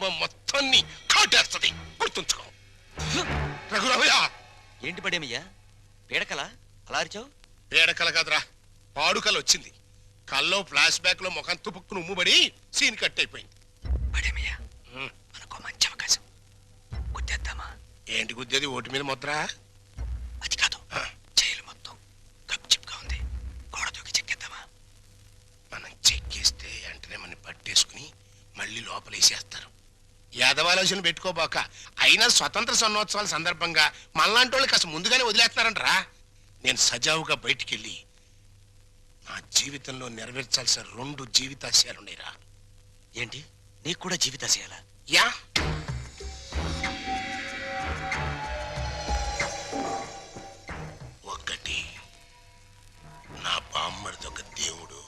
కుటుంబం మొత్తాన్ని కాటేస్తుంది. గుర్తుంచుకో. రఘురామయ్య. ఏంటి పడేమయ్యా? పీడకల అలా అరిచావు? పీడకల కాదురా, పాడుకల వచ్చింది. కల్లో ఫ్లాష్ బ్యాక్ లో ముఖం తుపుక్కును ఉమ్ముబడి సీన్ కట్ అయిపోయింది. పడేమయ్యా, మనకు మంచి అవకాశం. గుద్దేద్దామా? ఏంటి గుద్దేది? ఓటు మీద ముద్ర? అది కాదు, జైలు మొత్తం గప్చిప్గా ఉంది. గోడ దూకి చెక్కేద్దామా? మనం చెక్కేస్తే వెంటనే మనం పట్టేసుకుని మళ్ళీ లోపలేసేస్తారు. యాదవాలోచన పెట్టుకోబాక. అయినా స్వతంత్ర సన్నోత్సవాల సందర్భంగా మనలాంటి వాళ్ళు కాస్త ముందుగానే వదిలేస్తున్నారంటరా. నేను సజావుగా బయటికెళ్ళి నా జీవితంలో నెరవేర్చాల్సిన 2 జీవితాశయాలున్నాయిరా. ఏంటి, నీకు కూడా జీవితాశయాలా? యా. ఒకటి, నా బామ్మడిది ఒక దేవుడు,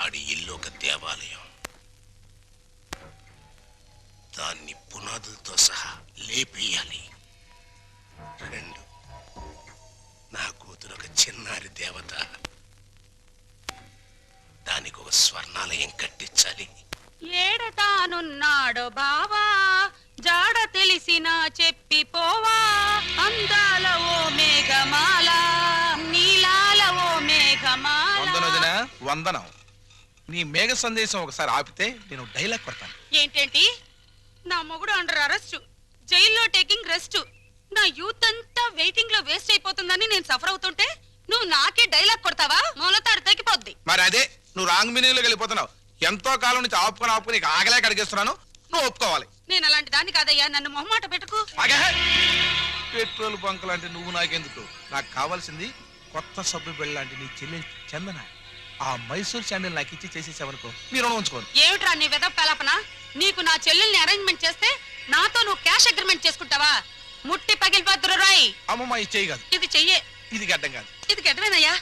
ఆడి ఇల్లు ఒక దేవాలయం. దాన్ని పునాదులతో సహా లేపేయాలి. 2, నా కూతురు ఒక చిన్నారి దేవత, దానికి ఒక స్వర్ణాలయం కట్టించాలి. ఏడతానున్నాడు బావా, జాడ తెలిసినా చెప్పిపోవా, అందాల ఓ మేఘమాల, నీలాల ఓ మేఘమాల. వందనం. నీ మేఘ సందేశం ఒకసారి ఆపితే నేను డైలాగ్ కొడతాను. ఏంటేంటి? నా మొగుడు అండర్ అరెస్ట్, జైల్లో టేకింగ్ రెస్ట్. నా యూత్ అంతా వెయిటింగ్ లో వేస్ట్ అయిపోతుందని నేను సఫర్ అవుతుంటే నువ్వు నాకే డైలాగ్ కొడతావా? మూలతాడు తెగిపోద్ది. మరి అదే, నువ్వు రాంగ్ మీనింగ్ లోకి వెళ్ళిపోతున్నావు. ఎంతో కాలం నుంచి ఆపుకొని ఆగలేక అడిగేస్తున్నాను, నువ్వు ఒప్పుకోవాలి. నేను అలాంటి దాన్ని కాదయ్యా, నన్ను మొహమాట పెట్టుకు. పెట్రోల్ బంక్ లాంటి నువ్వు నాకెందుకు? నాకు కావాల్సింది కొత్త సబ్బు బిళ్ళ లాంటి నీ చెల్లెలు చందన. ఆ మైసూర్ శాండిల్ నాకు ఇచ్చి చేసేసావనుకో, నీ రుణం ఉంచుకోను. ఏమిట్రా నీ వెదవ కల్పన? నీకు నా చెల్లెల్ని అరేంజ్మెంట్ చేస్తే నాతో నువ్వు క్యాష్ అగ్రిమెంట్ చేసుకుంటావా? ముట్టి పగిలిపోతురు రాయ్. అమ్మమ్మ ఇది చెయ్యి కాదు, ఇది చెయ్యే. ఇది గడ్డం కాదు, ఇది గెటవేనయ్యా.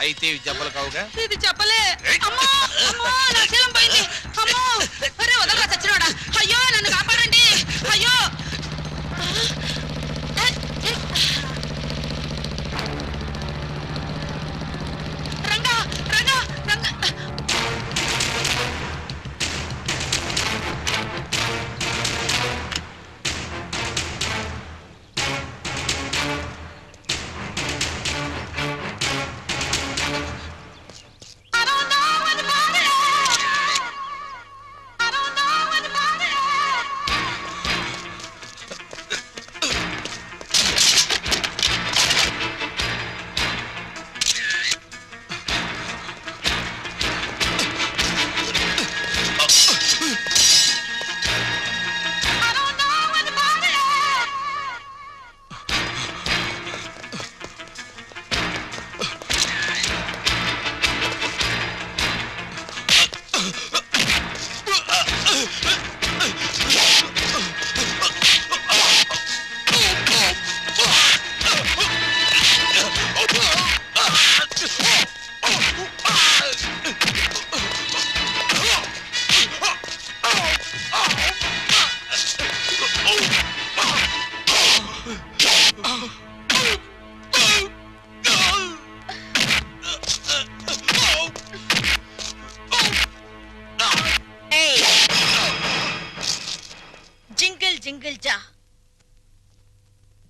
అయితే ఇవి జబ్బలు కావుగా. ఇది చెప్పలే. అమ్మో అమ్మో, నా శీలం పోయింది. అమ్మో, అరే వదలరా చచ్చినోడా. అయ్యో నన్ను కాపాడండి. అయ్యో రంగా రంగా రంగా.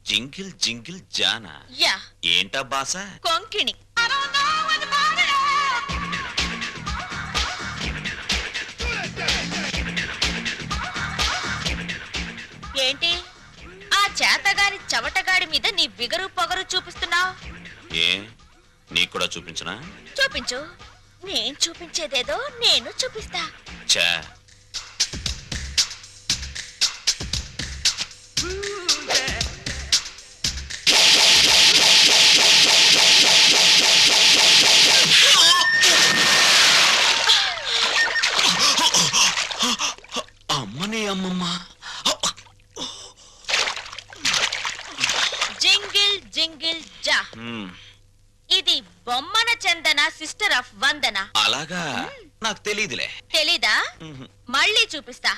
జింగిల్ జింగిల్ జానా? యా. ఏంటా బాస? కొంకిణి. ఏంటి ఆ చేతగాని చవటగాడి మీద నీ బిగరు పొగరు చూపిస్తున్నావు? ఏ, నీకు కూడా చూపించనా? చూపించు. నేను చూపించేదేదో నేను చూపిస్తా. చా, అమ్మని అమ్మమ్మ. జింగిల్ జింగిల్ జా. ఇది బొమ్మన చందన, సిస్టర్ ఆఫ్ వందన. అలాగా? నాకు తెలీదులే. తెలీదా? మళ్ళీ చూపిస్తా.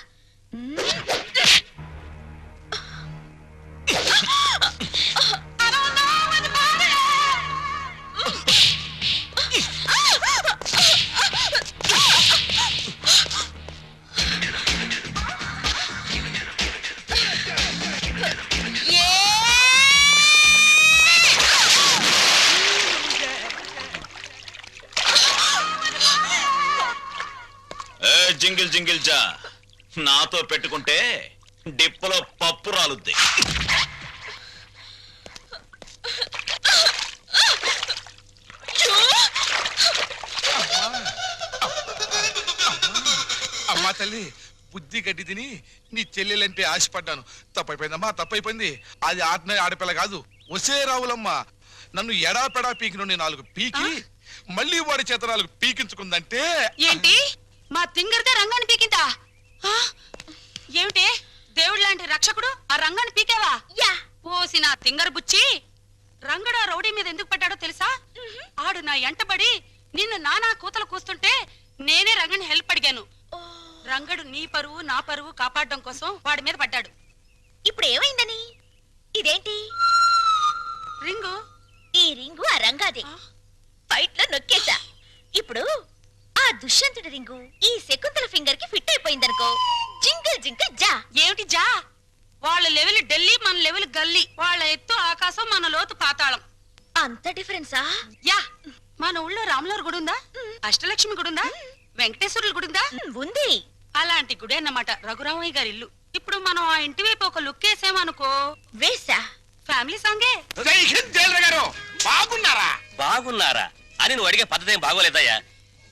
జింగిల్ జింగిల్ జా నాతో పెట్టుకుంటే డిప్పలో పప్పు రాలుద్ది. అమ్మా తల్లి, బుద్ధి గడ్డి తిని నీ చెల్లెలంటే ఆశపడ్డాను. తప్పైపోయిందమ్మా, తప్పైపోయింది. అది ఆడపిల్ల కాదు, ఒసే రావులమ్మ. నన్ను ఎడాపెడా పీకి నుండి 4 పీకి మళ్ళీ వాడి చేత 4 పీకించుకుందంటే. ఏంటి మా తింగర్దే రంగాన్ని పీకిందా? ఆ? ఏమిటి దేవుడు లాంటి రక్షకుడు ఆ రంగాన్ని పీకేవా? పోసి నా తింగర్ బుచ్చి. రంగడు ఆ రౌడీ మీద ఎందుకు పడ్డాడో తెలుసా? ఆడు నా ఎంటబడి నిన్ను నానా కూతలు కూస్తుంటే నేనే రంగని హెల్ప్ అడిగాను. రంగడు నీ పరువు నా పరువు కాపాడడం కోసం వాడి మీద పడ్డాడు. ఇప్పుడు ఏమైందని? ఇదేంటి రింగు? ఈ రింగు ఆ రంగాదే. ఫైట్ లో నొక్కేశా. ఇప్పుడు ఆ దుష్యంతుడి రింగు ఈ శకుంతల ఫింగర్ కి ఫిట్ అయిపోయిందనుకో. జింగిల్ జింగిల్ జా. ఏమిటి జా? వాళ్ళ లెవెల్ ఢిల్లీ, మన లెవెల్ గల్లీ. వాళ్ళ ఎత్తు ఆకాశం, మన లోతు పాతాళం. అంత డిఫరెన్సా? యా. మన ఊళ్ళో రాములవారి గుడి ఉందా? అష్టలక్ష్మి గుడి ఉందా? వెంకటేశ్వరుల గుడి ఉందా? ఉంది. అలాంటి గుడి అన్నమాట రఘురామయ్య గారి ఇల్లు. ఇప్పుడు మనం ఆ ఇంటి వైపు ఒక లుక్ వేసామనుకో, వేసా. ఫ్యామిలీ సాంగే. జై హింద్ జైలర్ గారు, బాగున్నారా? బాగున్నారా అని నువ్వు అడిగే పద్ధతి ఏం బాగోలేదయ్యా.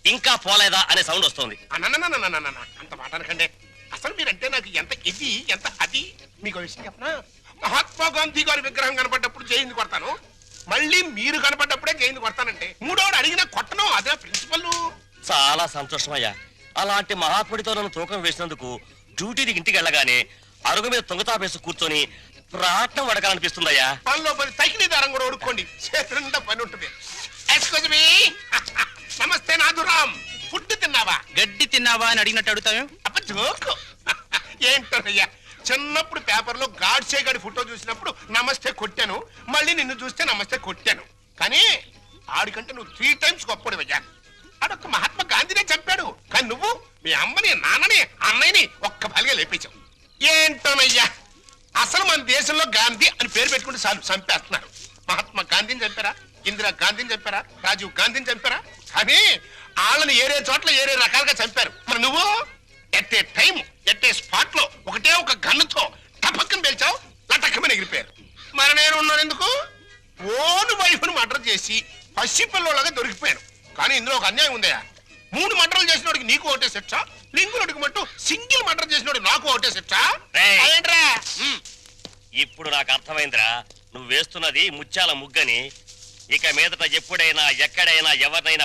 ఇంకా పోలేదా అనే సౌండ్ వస్తుంది. అన్నన్నన్నన్నన్నన్న, అంత మాట అనకండి. అసలు మీరంటే నాకు ఎంత ఇది ఎంత అది. మీకు విషయం చెప్పనా? మహాత్మా గాంధీ గారి విగ్రహం కనపడ్డప్పుడు జైలు కొడతాను, మళ్ళీ మీరు కనపడ్డప్పుడే జైలు కొడతానంటే. మూడోడు అడిగినా కొట్టను, అదే ప్రిన్సిపల్. చాలా సంతోషమయ్యా. అలాంటి మహాత్ముడితో నన్ను తూకం వేసినందుకు డ్యూటీకి ఇంటికి వెళ్ళగానే అరుగు మీద తుంగతాపేసి కూర్చొని ప్రాణం వడకాలనిపిస్తుందయ్యా. పనిలో పని తగిన దారం కూడా ఉడుకోండి, చేతులుండా పని ఉంటుంది. Excuse me. నమస్తే నాథురామ్, ఫుడ్ తిన్నావా? గడ్డి తిన్నావా అని అడిగినట్టు అడుగుతావు. అప్ప జోకు. ఏంటోనయ్యా, చిన్నప్పుడు పేపర్ లో గాడ్సే గాడి ఫోటో చూసినప్పుడు నమస్తే కొట్టాను, మళ్ళీ నిన్ను చూస్తే నమస్తే కొట్టాను. కానీ ఆడికంటే నువ్వు 3 times గొప్పడివయ్యా. ఆడొక్క మహాత్మా గాంధీనే చంపాడు, కానీ నువ్వు మీ అమ్మని నాన్నని అన్నయ్యని ఒక్క బలిగా లేపించావు. ఏంటోనయ్యా, అసలు మన దేశంలో గాంధీ అని పేరు పెట్టుకుంటే చాలు చంపేస్తున్నారు. మహాత్మా గాంధీని చంపారా? ఇందిరా గాంధీని చంపారా? రాజీవ్ గాంధీని చంపారా? కానీ వాళ్ళని ఏరే చోట్ల ఏరే రకాలుగా చంపారు. మరి నువ్వు at a time at a spot లో ఒకటే ఒక గన్నుతో టపక్కన పేల్చావు, లటక్కమని ఎగిరిపోయారు. మరి నేను ఉన్నాను ఎందుకు? ఓను వైఫ్ను మర్డర్ చేసి పసిపిల్లలాగా దొరికిపోయాను. కానీ ఇందులో ఒక అన్యాయం ఉందయా. 3 మర్డర్లు చేసినోడికి నీకు ఒకటే శిక్ష, లింగులడికి మట్టు సింగిల్ మర్డర్ చేసినోడికి నాకు ఒకటే శిక్ష. రేయ్. అదేంట్రా? ఇప్పుడు నాకు అర్థమైందిరా, నువ్వు వేస్తున్నది ముత్యాల ముగ్గని. ఇక మీదట ఎప్పుడైనా ఎక్కడైనా ఎవరినైనా